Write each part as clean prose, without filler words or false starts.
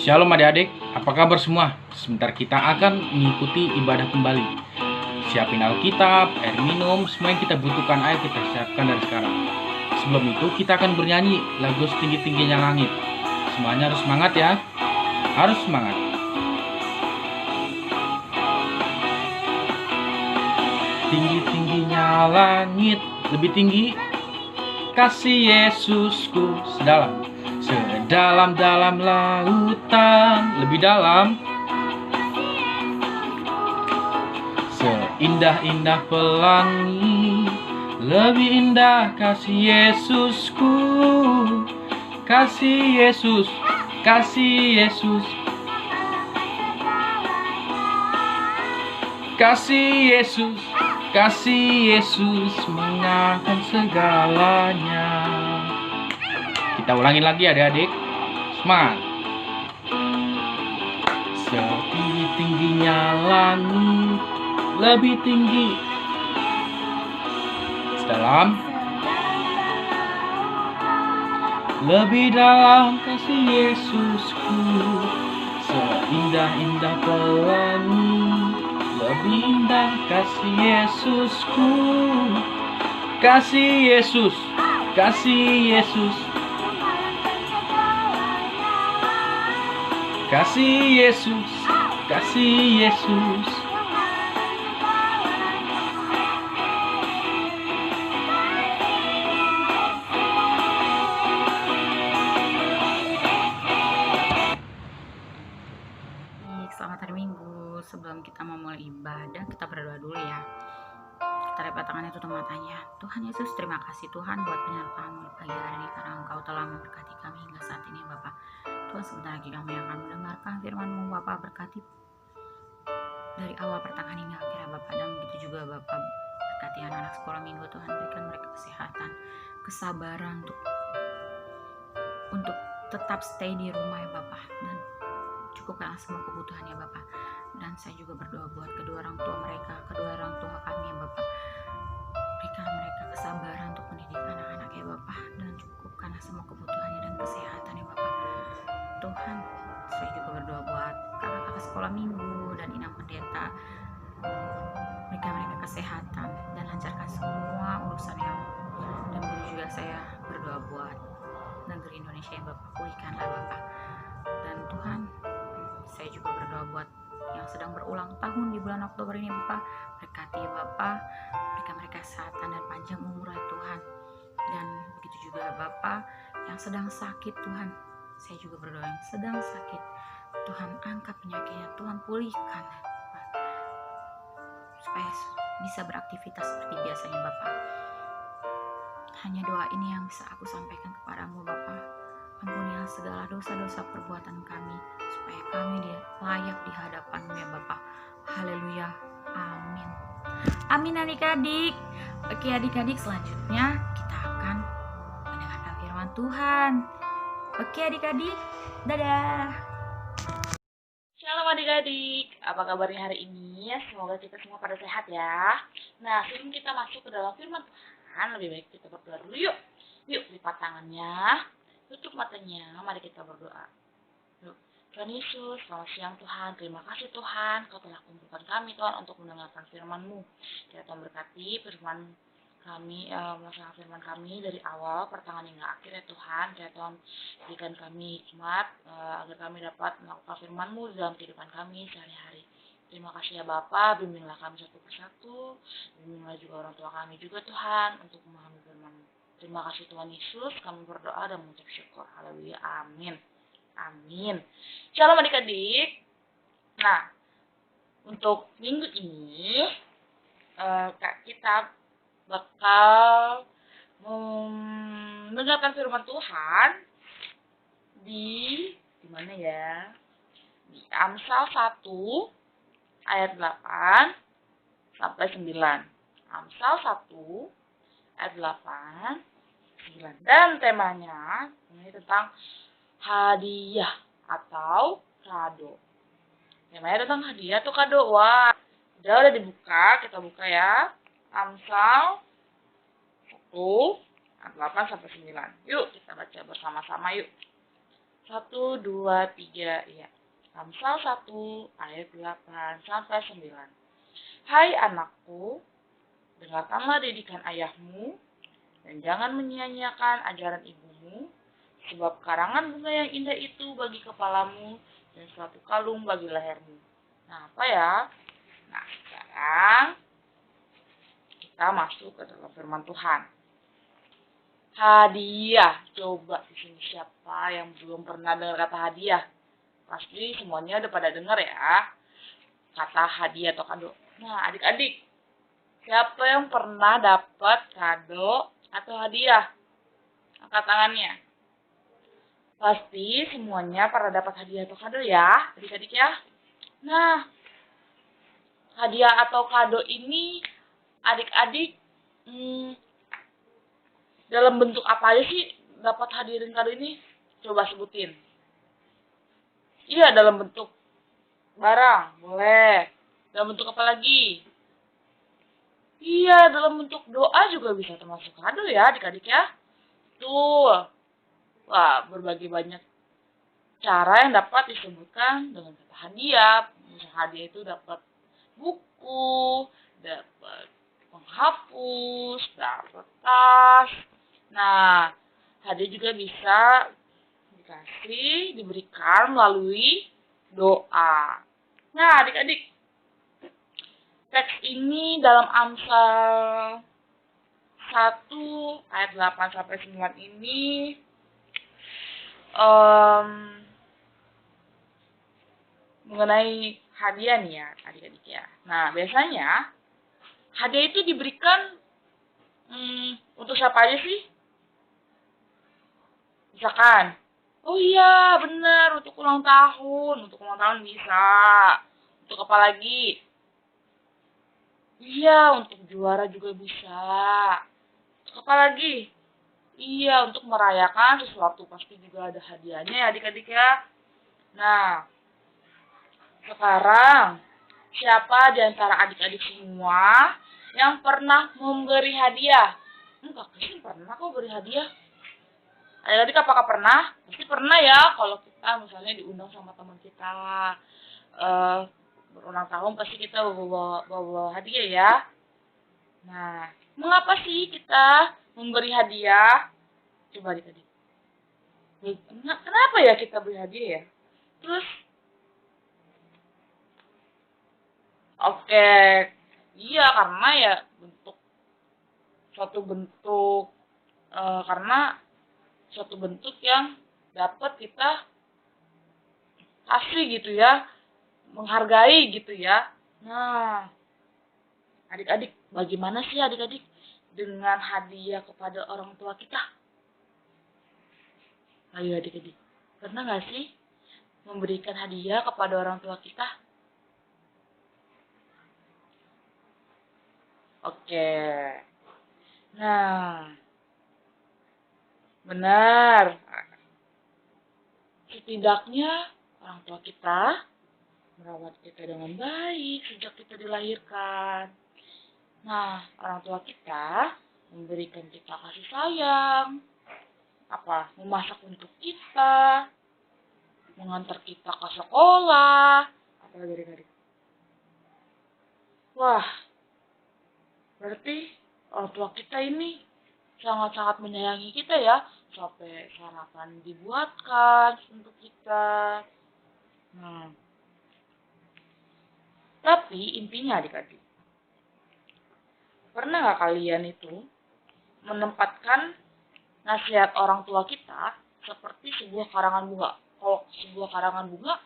Shalom adik-adik, apa kabar semua? Sebentar kita akan mengikuti ibadah kembali. Siapin Alkitab, air minum, semua yang kita butuhkan ayo kita siapkan dari sekarang. Sebelum itu kita akan bernyanyi lagu Setinggi-tingginya Langit. Semuanya harus semangat ya, harus semangat. Tinggi-tingginya langit, lebih tinggi kasih Yesusku, sedalam-dalam lautan, lebih dalam, seindah-indah pelangi, lebih indah kasih Yesusku, kasih Yesus, kasih Yesus, kasih Yesus, kasih Yesus mengalahkan segalanya. Kita ulangi lagi adik-adik, semangat. Setinggi-tingginya langit, lebih tinggi, sedalam, lebih dalam kasih Yesusku, seindah-indah pelangi, lebih indah kasih Yesusku, kasih Yesus, kasih Yesus, kasih Yesus, kasih Yesus. Selamat hari Minggu. Sebelum kita memulai ibadah, kita berdoa dulu ya. Kita lipat tangannya, tutup matanya. Tuhan Yesus, terima kasih Tuhan buat penyertaan-Mu di pagi hari ini, karena Engkau telah memberkati kami hingga saat ini Bapak. Tuhan, sebentar lagi kami akan mendengarkan firman-Mu Bapak, berkati dari awal pertengahan hingga akhir Bapak, dan begitu juga Bapak berkati anak-anak sekolah minggu Tuhan, berikan mereka kesehatan, kesabaran untuk tetap stay di rumah ya Bapak, dan cukupkanlah semua kebutuhannya Bapak. Dan saya juga berdoa buat kedua orang tua kami ya Bapak, berikan mereka kesabaran untuk mendidik anak-anak ya Bapak, dan cukupkanlah semua kebutuhannya dan kesehatan ya Bapak. Tuhan, saya juga berdoa buat kakak-kakak sekolah minggu dan inang pendeta, berikan mereka kesehatan dan lancarkan semua urusannya. Dan begitu juga saya berdoa buat negeri Indonesia ya Bapak, pulihkanlah Bapak. Dan Tuhan, saya juga berdoa buat yang sedang berulang tahun di bulan Oktober ini Bapak, berkati Bapak, berikan mereka kesehatan dan panjang umur ya Tuhan. Dan begitu juga Bapak yang sedang sakit Tuhan, saya juga berdoa yang sedang sakit, Tuhan angkat penyakitnya, Tuhan pulihkan Bapak, supaya bisa beraktivitas seperti biasanya Bapak. Hanya doa ini yang bisa aku sampaikan kepadamu Bapak. Ampunilah segala dosa-dosa perbuatan kami, supaya kami layak di hadapan-Mu ya Bapak. Haleluya, amin. Amin adik-adik. Oke adik-adik, selanjutnya kita akan mendengarkan firman Tuhan. Oke adik-adik, dadah. Shalom adik-adik, apa kabarnya hari ini? Semoga kita semua pada sehat ya. Nah, sebelum kita masuk ke dalam firman Tuhan, lebih baik kita berdoa dulu yuk. Yuk, lipat tangannya, tutup matanya, mari kita berdoa. Yuk. Tuhan Yesus, selamat siang Tuhan. Terima kasih Tuhan, Kau telah kumpulkan kami Tuhan untuk mendengarkan firman-Mu. Ya Tuhan, berkati firman kami, melaksanakan firman kami dari awal pertengahan hingga akhir ya Tuhan. Ya Tuhan, berikan kami hikmat agar kami dapat melakukan firman-Mu dalam kehidupan kami sehari-hari. Terima kasih ya Bapa, bimbinglah kami satu persatu, bimbinglah juga orang tua kami juga Tuhan untuk memahami firman-Mu. Terima kasih Tuhan Yesus, kami berdoa dan mengucap syukur. Haleluya, amin. Amin. Shalom adik-adik. Nah, untuk minggu ini kita bakal mendengarkan firman Tuhan di mana ya? Di Amsal 1 ayat 8 sampai 9. Amsal 1 ayat 8 9. Dan temanya ini tentang hadiah atau kado. Temanya tentang hadiah atau kado. Wah, udah dibuka, kita buka ya. Amsal 1 ayat 8 sampai 9. Yuk kita baca bersama-sama yuk. 1, 2, 3, ya. Amsal 1 ayat 8 sampai 9. Hai anakku, dengarkanlah didikan ayahmu, dan jangan menyia-nyiakan ajaran ibumu, sebab karangan bunga yang indah itu bagi kepalamu, dan suatu kalung bagi lehermu. Nah, apa ya? Nah, sekarang kita masuk ke dalam firman Tuhan. Hadiah. Coba di sini siapa yang belum pernah dengar kata hadiah? Pasti semuanya udah pada dengar ya. Kata hadiah atau kado. Nah, adik-adik, siapa yang pernah dapat kado atau hadiah? Angkat tangannya. Pasti semuanya pernah dapat hadiah atau kado ya, adik-adik ya. Nah, hadiah atau kado ini adik-adik dalam bentuk apa aja sih dapat hadirin kado ini? Coba sebutin. Iya, dalam bentuk barang, boleh. Dalam bentuk apa lagi? Iya, dalam bentuk doa juga bisa termasuk kado ya adik-adik ya. Tuh. Wah, berbagai banyak cara yang dapat disebutkan dengan kata hadiah. Misalnya hadiah itu dapat buku, dapat penghapus, dapat tas. Nah, hadiah juga bisa diberikan melalui doa. Nah, adik-adik, teks ini dalam Amsal 1 ayat 8 sampai 9 ini mengenai hadiah nih ya, adik-adik ya. Nah, biasanya hadiah itu diberikan untuk siapa aja sih? Misalkan, oh iya benar, untuk ulang tahun. Untuk ulang tahun bisa. Untuk apa lagi? Iya, untuk juara juga bisa. Untuk apa lagi? Iya, untuk merayakan sesuatu pasti juga ada hadiahnya ya adik-adik ya. Nah, sekarang siapa di antara adik-adik semua yang pernah memberi hadiah? Enggak, sih pernah kok beri hadiah. Adik-adik apakah pernah? Pasti pernah ya kalau kita misalnya diundang sama teman kita berulang tahun pasti kita bawa hadiah ya. Nah, mengapa sih kita memberi hadiah? Coba adik-adik. Kenapa ya kita beri hadiah ya? Terus, oke, iya karena ya suatu bentuk karena suatu bentuk yang dapat kita kasih gitu ya, menghargai gitu ya. Nah, adik-adik, bagaimana sih adik-adik dengan hadiah kepada orang tua kita? Ayo adik-adik, pernah nggak sih memberikan hadiah kepada orang tua kita? Oke, nah, benar. Setidaknya orang tua kita merawat kita dengan baik sejak kita dilahirkan. Nah, orang tua kita memberikan kita kasih sayang, memasak untuk kita, mengantar kita ke sekolah, apa lagi. Wah, berarti orang tua kita ini sangat-sangat menyayangi kita ya, sampai sarapan dibuatkan untuk kita. Nah, tapi intinya adik-adik, pernah nggak kalian itu menempatkan nasihat orang tua kita seperti sebuah karangan bunga? Kalau sebuah karangan bunga,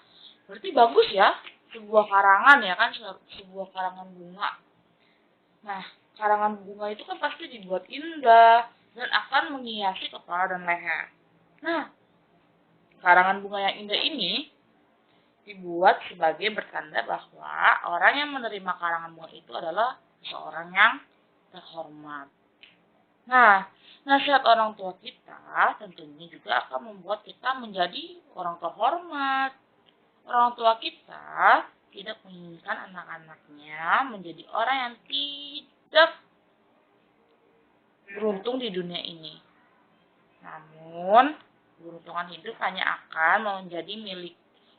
berarti bagus ya, sebuah karangan ya kan, sebuah karangan bunga. Nah, karangan bunga itu kan pasti dibuat indah dan akan menghiasi kepala dan leher. Nah, karangan bunga yang indah ini dibuat sebagai bertanda bahwa orang yang menerima karangan bunga itu adalah seorang yang terhormat. Nah, nasihat orang tua kita tentunya juga akan membuat kita menjadi orang terhormat. Orang tua kita tidak menginginkan anak-anaknya menjadi orang yang tidak beruntung di dunia ini. Namun, Keberuntungan hidup hanya akan menjadi milik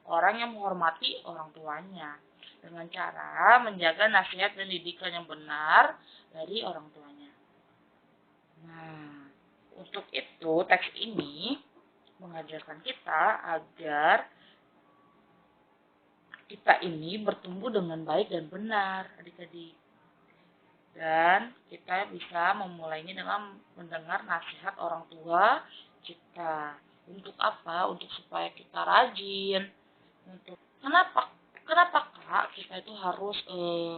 orang yang menghormati orang tuanya dengan cara menjaga nasihat dan didikan yang benar dari orang tuanya. Nah, untuk itu teks ini mengajarkan kita agar kita ini bertumbuh dengan baik dan benar, adik-adik. Dan kita bisa memulainya dengan mendengar nasihat orang tua kita. Untuk apa? Untuk supaya kita rajin. Kenapa? Kenapa Kak kita itu harus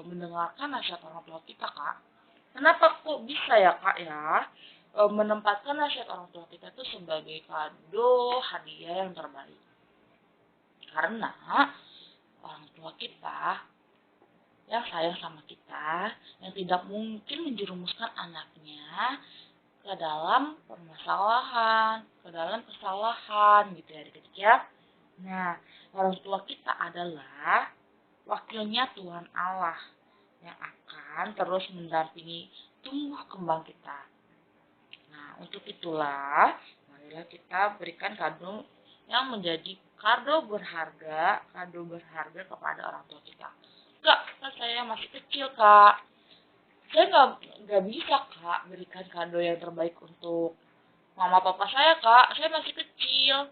mendengarkan nasihat orang tua kita, Kak? Kenapa kok bisa ya Kak ya menempatkan nasihat orang tua kita itu sebagai kado hadiah yang terbaik? Karena orang tua kita yang sayang sama kita, yang tidak mungkin menjerumuskan anaknya ke dalam permasalahan, ke dalam kesalahan gitu ya adik-adik ya. Nah, orang tua kita adalah wakilnya Tuhan Allah yang akan terus mendampingi tumbuh kembang kita. Nah, untuk itulah, marilah kita berikan kado yang menjadi kado berharga kepada orang tua kita. Kak, kan saya masih kecil, Kak. Saya nggak bisa, Kak, berikan kado yang terbaik untuk mama papa saya, Kak. Saya masih kecil.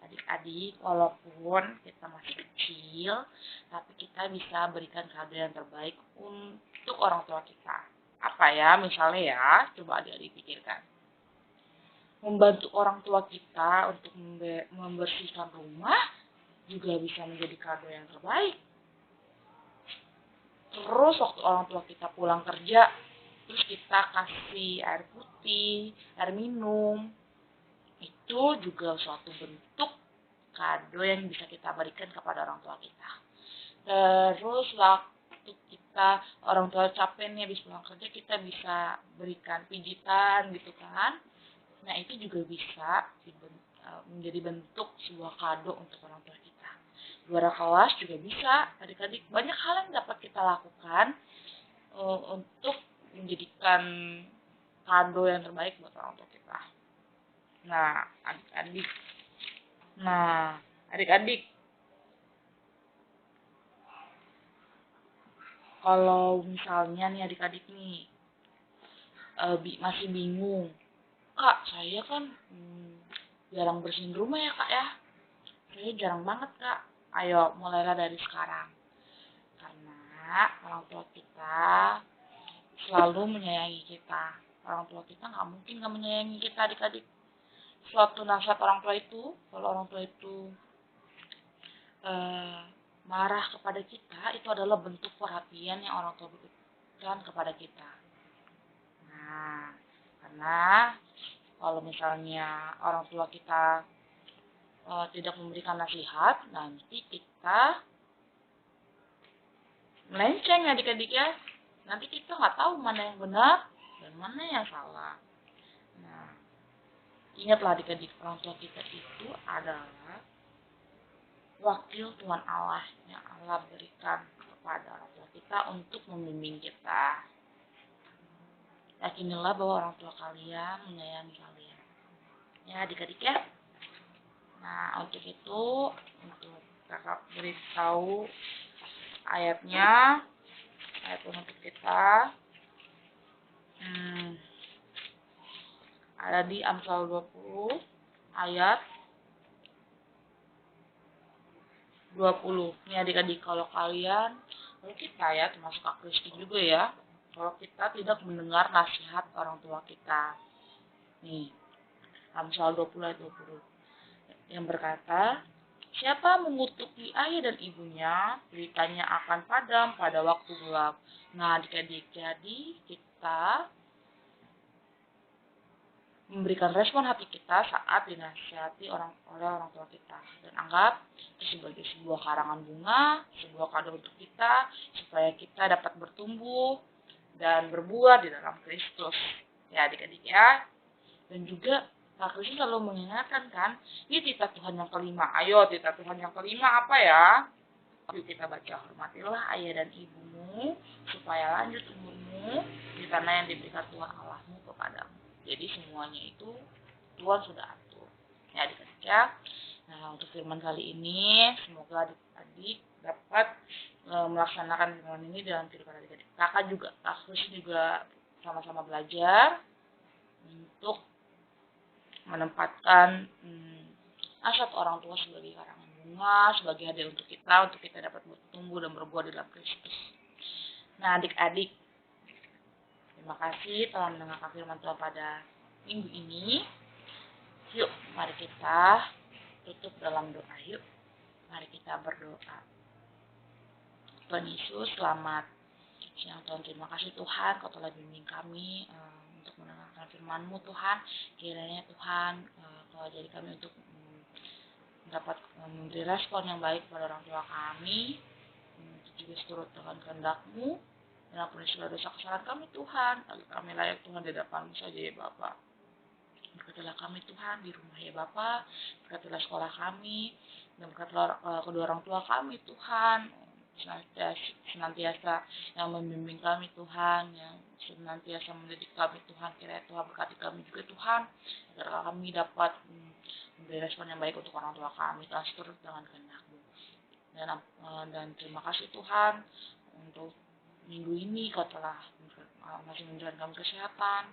Adik-adik, walaupun kita masih kecil, tapi kita bisa berikan kado yang terbaik untuk orang tua kita. Apa ya, misalnya ya, coba adik-adik pikirkan. Membantu orang tua kita untuk membersihkan rumah juga bisa menjadi kado yang terbaik. Terus waktu orang tua kita pulang kerja, terus kita kasih air putih, air minum, itu juga suatu bentuk kado yang bisa kita berikan kepada orang tua kita. Terus waktu kita orang tua capek nih habis pulang kerja, kita bisa berikan pijitan gitu kan. Nah itu juga bisa menjadi bentuk sebuah kado untuk orang tua kita. Juara kelas juga bisa, adik-adik banyak hal yang dapat kita lakukan untuk menjadikan kado yang terbaik buat orang tua kita. Nah, adik-adik, kalau misalnya nih adik-adik nih masih bingung, Kak, saya kan jarang bersihin rumah ya Kak ya. Saya jarang banget Kak. Ayo, mulailah dari sekarang. Karena orang tua kita selalu menyayangi kita. Orang tua kita nggak mungkin nggak menyayangi kita adik-adik. Suatu nasihat orang tua itu, kalau orang tua itu marah kepada kita, itu adalah bentuk perhatian yang orang tua berikan kepada kita. Nah, karena kalau misalnya orang tua kita tidak memberikan nasihat, nanti kita melenceng adik-adik ya. Nanti kita nggak tahu mana yang benar dan mana yang salah. Nah, ingatlah adik-adik, orang tua kita itu adalah wakil Tuhan Allah yang Allah berikan kepada orang tua kita untuk membimbing kita. Yakinilah bahwa orang tua kalian menyayangi kalian. Ya adik-adik ya. Nah, untuk itu, untuk kakak beritahu ayatnya, ayat penutup kita ada di Amsal 20 ayat 20. Ini adik-adik, kalau kita ya, termasuk Kak Kristi juga ya, kalau kita tidak mendengar nasihat orang tua kita. Nih, Amsal 20 ayat 20. Yang berkata, siapa mengutuki ayah dan ibunya, beritanya akan padam pada waktu gelap. Nah, adik-adik, jadi kita memberikan respon hati kita saat dinasihati oleh orang tua kita. Dan anggap itu sebagai sebuah karangan bunga, sebuah kado untuk kita, supaya kita dapat bertumbuh dan berbuah di dalam Kristus. Ya adik-adik ya. Dan juga Kak Kristi selalu mengingatkan kan, ini titah Tuhan yang kelima. Ayo, titah Tuhan yang kelima apa ya? Yuk kita baca, hormatilah ayah dan ibumu, supaya lanjut umurmu di tanah yang diberikan Tuhan Allahmu kepadamu. Jadi semuanya itu Tuhan sudah atur. ya adik-adik ya. Nah, untuk firman kali ini semoga adik-adik dapat melaksanakan firman ini dalam kehidupan adik-adik. Kakak harus juga sama-sama belajar untuk menempatkan nasihat orang tua sebagai karangan bunga, sebagai hadiah untuk kita dapat bertumbuh dan berbuah dalam Kristus. Nah, adik-adik, terima kasih telah mendengarkan firman Tuhan pada minggu ini. Yuk, mari kita tutup dalam doa. Yuk, mari kita berdoa. Tuhan Yesus, selamat siang Tuhan. Terima kasih Tuhan, Kau telah bimbing kami untuk mendengarkan firman-Mu Tuhan. Kiranya Tuhan, Kau ajari kami untuk dapat memberi respon yang baik pada orang tua kami, juga seturut dengan kehendak-Mu, dan ampuni segala dosa kesalahan kami Tuhan, agar kami layak Tuhan di hadapan-Mu saja ya Bapa. Berkatilah kami Tuhan di rumah ya Bapa, berkatilah sekolah kami, dan berkatilah kedua orang tua kami Tuhan, senantiasa yang membimbing kami Tuhan, yang senantiasa mendidik kami Tuhan. Kiranya Tuhan berkati kami juga Tuhan, agar kami dapat memberi respon yang baik untuk orang tua kami, Tuhan seturut dengan kehendak-Mu. Dan terima kasih Tuhan untuk minggu ini Kau telah masih memberikan kami kesehatan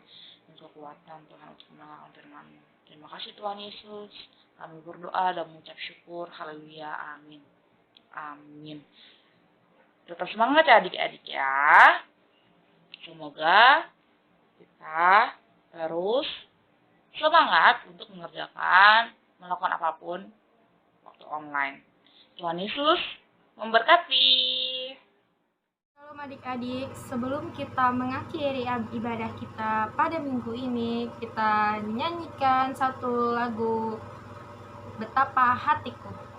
dan kekuatan Tuhan untuk mendengarkan firman-Mu. Terima kasih Tuhan Yesus. Kami berdoa dan mengucap syukur. Haleluya. Amin. Amin. Tetap semangat ya adik-adik ya. Semoga kita terus semangat untuk melakukan apapun waktu online. Tuhan Yesus memberkati. Shalom adik-adik, sebelum kita mengakhiri ibadah kita pada minggu ini, kita nyanyikan satu lagu Betapa Hatiku.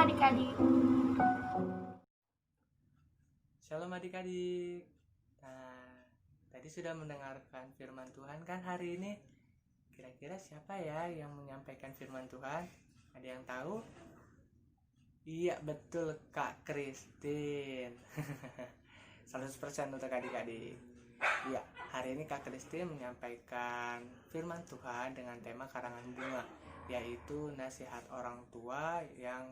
adik-adik. Shalom adik-adik. Nah, tadi sudah mendengarkan firman Tuhan kan hari ini? Kira-kira siapa ya yang menyampaikan firman Tuhan? Ada yang tahu? Iya, betul, Kak Christine. 100% untuk adik-adik. Iya, hari ini Kak Christine menyampaikan firman Tuhan dengan tema karangan bunga, yaitu nasihat orang tua yang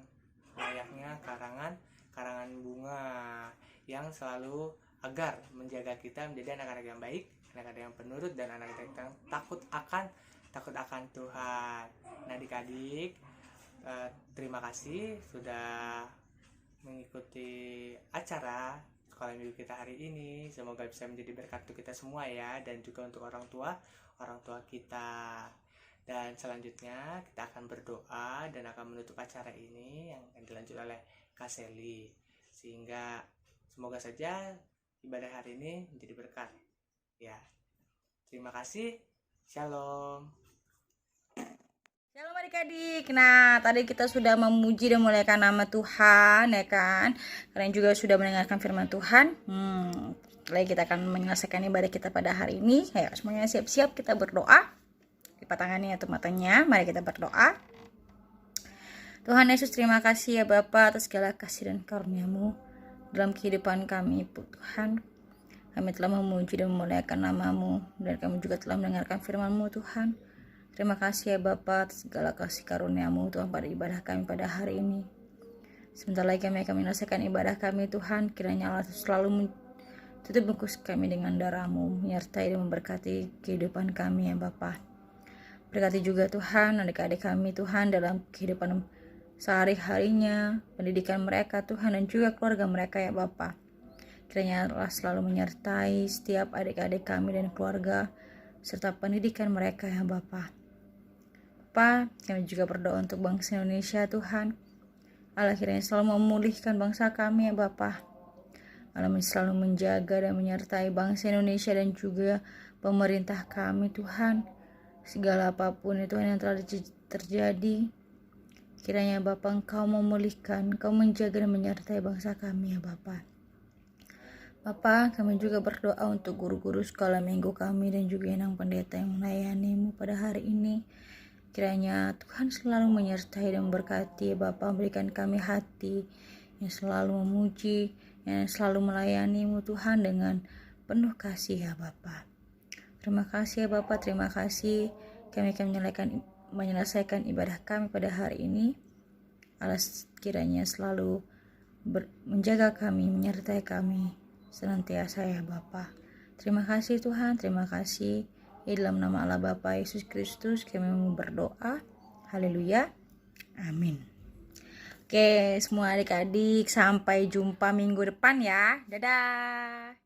layaknya karangan bunga yang selalu agar menjaga kita menjadi anak-anak yang baik, anak-anak yang penurut, dan anak-anak yang takut akan Tuhan. Nah, adik-adik, terima kasih sudah mengikuti acara sekolah minggu kita hari ini. Semoga bisa menjadi berkat untuk kita semua ya, dan juga untuk orang tua kita. Dan selanjutnya kita akan berdoa dan akan menutup acara ini yang dilanjut oleh Kak Seli, sehingga semoga saja ibadah hari ini menjadi berkat ya. Terima kasih. Shalom. Shalom adik-adik. Nah, tadi kita sudah memuji dan memuliakan nama Tuhan, ya kan? Kalian juga sudah mendengarkan firman Tuhan. Lagi kita akan menyelesaikan ibadah kita pada hari ini. Ayo semuanya siap-siap, kita berdoa. Lipat tangannya atau matanya, mari kita berdoa. Tuhan Yesus, terima kasih ya Bapa atas segala kasih dan karunia-Mu dalam kehidupan kami, Tuhan. Kami telah memuji dan memuliakan nama-Mu, dan kami juga telah mendengarkan firman-Mu, Tuhan. Terima kasih ya Bapa atas segala kasih karunia-Mu, Tuhan, pada ibadah kami pada hari ini. Sebentar lagi kami akan menyelesaikan ibadah kami, Tuhan. Kiranya Allah selalu tutup bungkus kami dengan darah-Mu, menyertai dan memberkati kehidupan kami ya Bapa. Berkati juga Tuhan adik-adik kami, Tuhan, dalam kehidupan sehari-harinya, pendidikan mereka, Tuhan, dan juga keluarga mereka ya Bapa. Kiranya Allah selalu menyertai setiap adik-adik kami dan keluarga, serta pendidikan mereka ya Bapa. Bapa, kami juga berdoa untuk bangsa Indonesia, Tuhan. Allah kiranya selalu memulihkan bangsa kami ya Bapa. Allah selalu menjaga dan menyertai bangsa Indonesia dan juga pemerintah kami, Tuhan. Segala apapun itu yang telah terjadi, kiranya Bapa Engkau memulihkan, Engkau menjaga dan menyertai bangsa kami ya Bapa. Bapa, kami juga berdoa untuk guru-guru sekolah minggu kami dan juga inang pendeta yang melayani-Mu pada hari ini. Kiranya Tuhan selalu menyertai dan memberkati ya Bapa, berikan kami hati yang selalu memuji, yang selalu melayani-Mu Tuhan dengan penuh kasih ya Bapa. Terima kasih ya Bapa, terima kasih. Kami akan menyelesaikan ibadah kami pada hari ini. Allah kiranya selalu menjaga kami, menyertai kami senantiasa ya Bapa. Terima kasih Tuhan, terima kasih. Di dalam nama Allah Bapa Yesus Kristus kami mau berdoa. Haleluya. Amin. Oke, semua adik-adik, sampai jumpa minggu depan ya. Dadah.